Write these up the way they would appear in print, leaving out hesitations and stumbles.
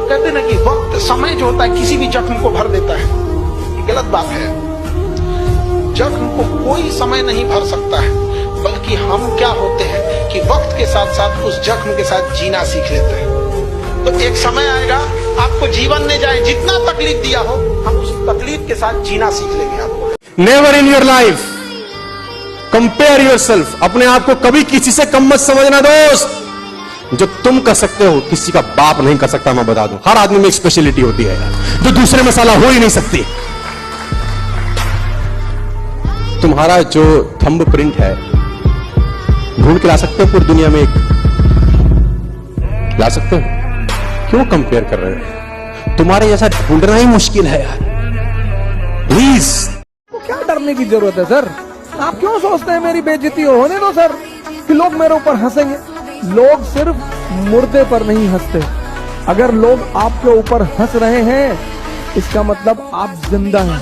कहते हैं ना कि वक्त, समय जो होता है किसी भी जख्म को भर देता है, ये गलत बात है। जख्म को कोई समय नहीं भर सकता है, बल्कि हम क्या होते हैं कि वक्त के साथ साथ उस जख्म के साथ जीना सीख लेते हैं। तो एक समय आएगा, आपको जीवन ने जाए जितना तकलीफ दिया हो, हम उस तकलीफ के साथ जीना सीख लेंगे। आपको never in your life compare your self. अपने आप को कभी किसी से कम मत समझना दोस्त। जो तुम कर सकते हो किसी का बाप नहीं कर सकता। मैं बता दूं, हर आदमी में एक स्पेशलिटी होती है यार, जो दूसरे में साला हो ही नहीं सकती। तुम्हारा जो थंब प्रिंट है ढूंढ के ला सकते हो पूरी दुनिया में, एक ला सकते हो? क्यों कंपेयर कर रहे हो? तुम्हारे जैसा ढूंढना ही मुश्किल है यार। प्लीज, क्या डरने की जरूरत है सर? आप क्यों सोचते हैं मेरी बेइज्जती होने दो सर, कि लोग मेरे ऊपर हंसेंगे। लोग सिर्फ मुर्दे पर नहीं हंसते। अगर लोग आपके ऊपर हंस रहे हैं, इसका मतलब आप जिंदा हैं।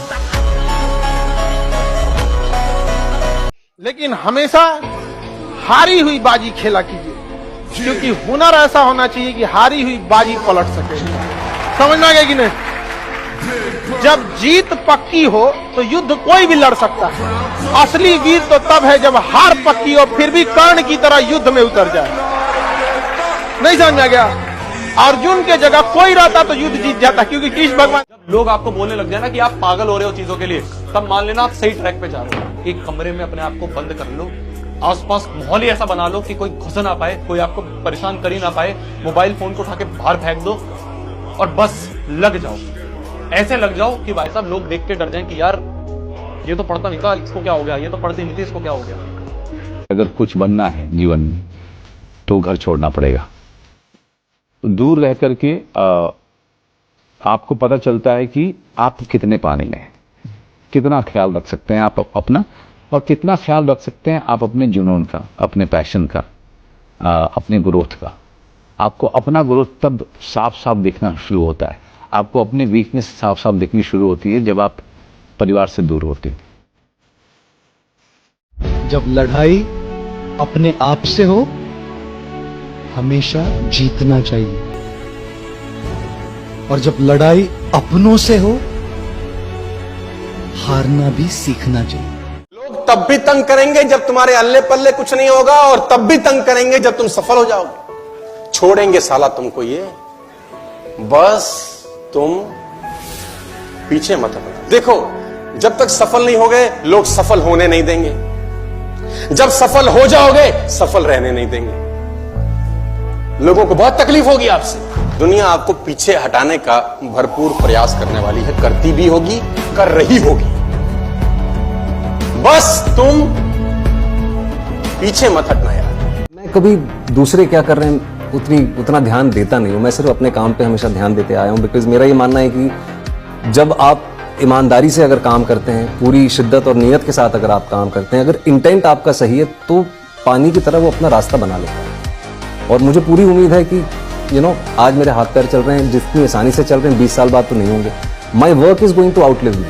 लेकिन हमेशा हारी हुई बाजी खेला कीजिए, क्योंकि हुनर ऐसा होना चाहिए कि हारी हुई बाजी पलट सके। समझ में आ गया कि नहीं? जब जीत पक्की हो तो युद्ध कोई भी लड़ सकता है। असली वीर तो तब है जब हार पक्की हो फिर भी कर्ण की तरह युद्ध में उतर जाए। नहीं समझ में आ गया? अर्जुन के जगह कोई रहता तो युद्ध जीत जाता, क्योंकि कृष्ण भगवान। जब लोग आपको बोलने लग जाए ना कि आप पागल हो रहे हो चीजों के लिए, तब मान लेना आप सही ट्रैक पे जा रहे हो। एक कमरे में अपने आप को बंद कर लो, आसपास माहौल ही ऐसा बना लो कि कोई घुस ना पाए, कोई आपको परेशान कर ही ना पाए। मोबाइल फोन को उठा के बाहर फेंक दो और बस लग जाओ। ऐसे लग जाओ कि भाई साहब लोग देख के डर जाएं कि यार ये तो पढ़ता नहीं था, इसको क्या हो गया, ये तो पढ़ती नहीं थी, इसको क्या हो गया। अगर कुछ बनना है जीवन में तो घर छोड़ना पड़ेगा। दूर रह करके आपको पता चलता है कि आप कितने पानी में हैं, कितना ख्याल रख सकते हैं आप अपना, और कितना ख्याल रख सकते हैं आप अपने जुनून का, अपने पैशन का, अपने ग्रोथ का। आपको अपना ग्रोथ तब साफ साफ दिखना शुरू होता है। आपको अपने वीकनेस साफ साफ दिखनी शुरू होती है जब आप परिवार से दूर होते हैं। जब लड़ाई अपने आप से हो, हमेशा जीतना चाहिए, और जब लड़ाई अपनों से हो, हारना भी सीखना चाहिए। लोग तब भी तंग करेंगे जब तुम्हारे अल्ले पल्ले कुछ नहीं होगा, और तब भी तंग करेंगे जब तुम सफल हो जाओगे। छोड़ेंगे साला तुमको ये, बस तुम पीछे मत हटो। देखो, जब तक सफल नहीं हो गए लोग सफल होने नहीं देंगे, जब सफल हो जाओगे सफल रहने नहीं देंगे। लोगों को बहुत तकलीफ होगी आपसे। दुनिया आपको पीछे हटाने का भरपूर प्रयास करने वाली है, करती भी होगी, कर रही होगी। बस तुम पीछे मत हटना यार। मैं कभी दूसरे क्या कर रहे हैं उतना ध्यान देता नहीं हूं। मैं सिर्फ अपने काम पे हमेशा ध्यान देते आया हूं, बिकॉज मेरा ये मानना है कि जब आप ईमानदारी से अगर काम करते हैं, पूरी शिद्दत और नियत के साथ अगर आप काम करते हैं, अगर इंटेंट आपका सही है, तो पानी की तरह वो अपना रास्ता बना लेता है। और मुझे पूरी उम्मीद है कि आज मेरे हाथ पैर चल रहे हैं, जितनी आसानी से चल रहे हैं, 20 साल बाद तो नहीं होंगे। My work is going to outlive me.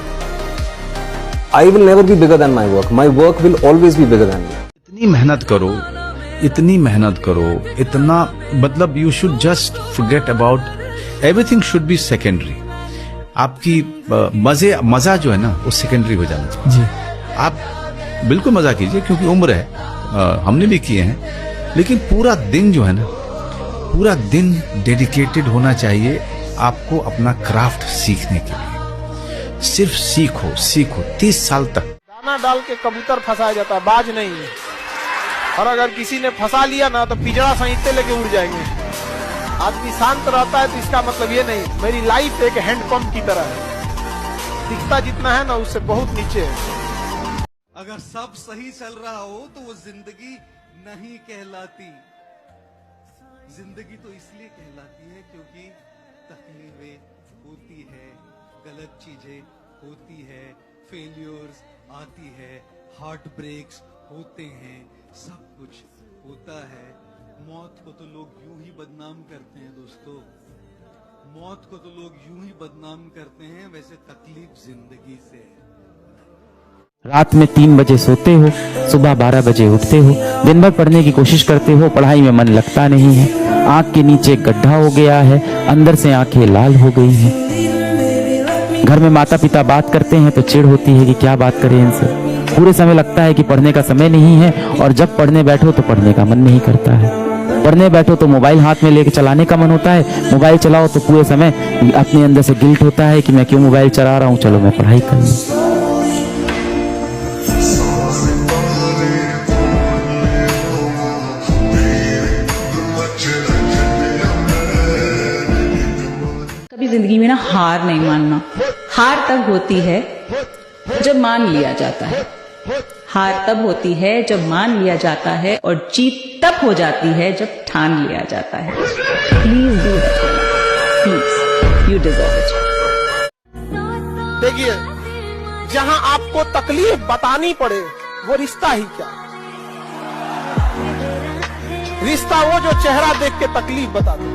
I will never be bigger than my work. My work will always be bigger than me. इतनी मेहनत करो, इतनी मेहनत करो, इतना, मतलब you should just forget about everything, should be secondary. आपकी मजा जो है ना वो सेकेंडरी हो जाना चाहिए। जी, आप बिल्कुल मजा कीजिए, क्योंकि उम्र है, हमने भी किए हैं, लेकिन पूरा दिन जो है ना, पूरा दिन डेडिकेटेड होना चाहिए आपको अपना क्राफ्ट सीखने के लिए। सिर्फ सीखो सीखो 30 साल तक। दाना डाल के कबूतर फंसाया जाता है, बाज नहीं है। और अगर किसी ने फंसा लिया ना तो पिंजरा सहित लेके उड़ जाएंगे। आदमी शांत रहता है तो इसका मतलब ये नहीं मेरी लाइफ एक हैंडपंप की तरह है, दिखता जितना है ना उससे बहुत नीचे है। अगर सब सही चल रहा हो तो वो जिंदगी नहीं कहलाती। जिंदगी तो इसलिए कहलाती है क्योंकि तकलीफें होती है, गलत चीजें होती है, फेलियर्स आती है, हार्ट ब्रेक्स होते हैं, सब कुछ होता है। मौत को तो लोग यूं ही बदनाम करते हैं दोस्तों, मौत को तो लोग यूं ही बदनाम करते हैं, वैसे तकलीफ जिंदगी से है। रात में 3 बजे सोते हो, सुबह 12 बजे उठते हो, दिन भर पढ़ने की कोशिश करते हो, पढ़ाई में मन लगता नहीं है, आंख के नीचे गड्ढा हो गया है, अंदर से आंखें लाल हो गई हैं। घर में माता पिता बात करते हैं तो चिढ़ होती है कि क्या बात करें इनसे। पूरे समय लगता है कि पढ़ने का समय नहीं है, और जब पढ़ने बैठो तो पढ़ने का मन नहीं करता है। पढ़ने बैठो तो मोबाइल हाथ में लेके चलाने का मन होता है, मोबाइल चलाओ तो पूरे समय अपने अंदर से गिल्ट होता है कि मैं क्यों मोबाइल चला रहा हूँ, चलो मैं पढ़ाई कर लूँ। कभी जिंदगी में ना हार नहीं मानना। हार तब होती है जब मान लिया जाता है, हार तब होती है जब मान लिया जाता है, और जीत तब हो जाती है जब ठान लिया जाता है। Please do that, please, you deserve it. देखिए, जहां आपको तकलीफ बतानी पड़े वो रिश्ता ही क्या, रिश्ता वो जो चेहरा देख के तकलीफ बता दे।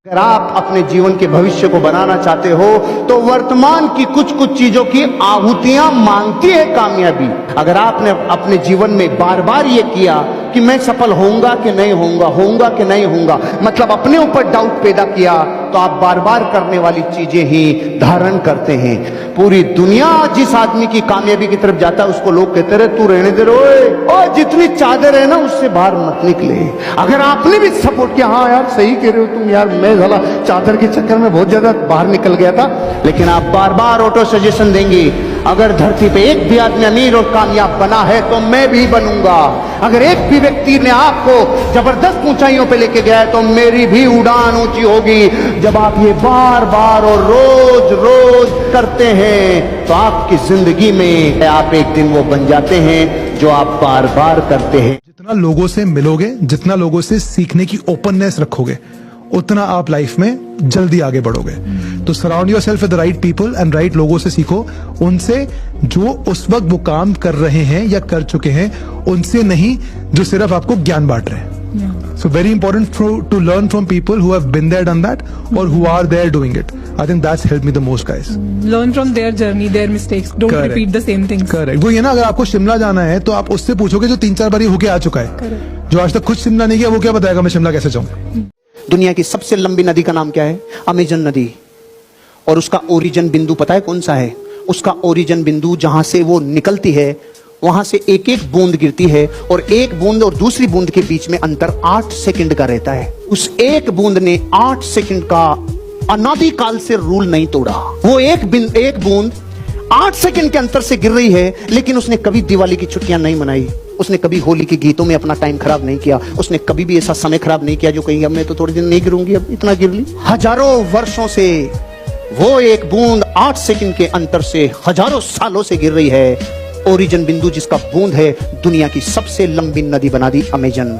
अगर आप अपने जीवन के भविष्य को बनाना चाहते हो तो वर्तमान की कुछ कुछ चीजों की आहुतियां मांगती है कामयाबी। अगर आपने अपने जीवन में बार बार ये किया कि मैं सफल होऊंगा कि नहीं होऊंगा, होऊंगा कि नहीं होऊंगा, मतलब अपने ऊपर डाउट पैदा किया, तो आप बार बार करने वाली चीजें ही धारण करते हैं। पूरी दुनिया जिस आदमी की कामयाबी की तरफ जाता है उसको लोग कहते रहे तू रहने दे रोए, और जितनी चादर है ना उससे बाहर मत निकले। अगर आपने भी सपोर्ट किया, हाँ यार सही कह रहे हो तुम, यार मैं साला चादर के चक्कर में बहुत ज्यादा बाहर निकल गया था, लेकिन आप बार बार ऑटो सजेशन देंगे अगर धरती पे एक भी आदमी अमीर और कामयाब बना है तो मैं भी बनूंगा। अगर एक भी व्यक्ति ने आपको जबरदस्त ऊंचाइयों पे लेके गया है तो मेरी भी उड़ान ऊंची होगी। जब आप ये बार बार और रोज रोज करते हैं तो आपकी जिंदगी में आप एक दिन वो बन जाते हैं जो आप बार बार करते हैं। जितना लोगों से मिलोगे, जितना लोगों से सीखने की ओपननेस रखोगे, उतना आप लाइफ में जल्दी आगे बढ़ोगे। तो surround your self with the right people and right लोगों से सीखो, उनसे जो उस वक्त वो काम कर रहे हैं या कर चुके हैं, उनसे नहीं जो सिर्फ आपको ज्ञान बांट रहे हैं। So very important to learn from people who have been there done that और who are there doing it. I think that's help me the most guys. Learn from their journey, their mistakes, don't repeat the same things. Correct. वो ये ना, अगर आपको शिमला जाना है तो आप उससे पूछोगे जो 3-4 बार होके आ चुका है। जो आज तक खुद शिमला नहीं गया वो क्या बताएगा मैं शिमला कैसे जाऊं। दुनिया की सबसे लंबी नदी का नाम क्या है? अमेजन नदी। और उसका ओरिजिन बिंदु पता है कौन सा है? उसका ओरिजिन बिंदु जहां से वो निकलती है वहां से एक एक बूंद गिरती है, और एक बूंद और दूसरी बूंद के बीच में अंतर 8 सेकंड का रहता है। उस एक बूंद ने 8 सेकंड का अनादिकाल से रूल नहीं तोड़ा। वो एक बूंद 8 सेकंड के अंतर से गिर रही है, लेकिन उसने कभी दिवाली की छुट्टियां नहीं मनाई, उसने कभी होली के गीतों में अपना टाइम खराब नहीं किया, उसने कभी भी ऐसा समय खराब नहीं किया जो कहीं अब मैं तो थोड़े दिन नहीं गिरूंगी, अब इतना गिर ली। हजारों वर्षों से वो एक बूंद 8 सेकंड के अंतर से हजारों सालों से गिर रही है। ओरिजिन बिंदु जिसका बूंद है दुनिया की सबसे लंबी नदी बना दी अमेजन।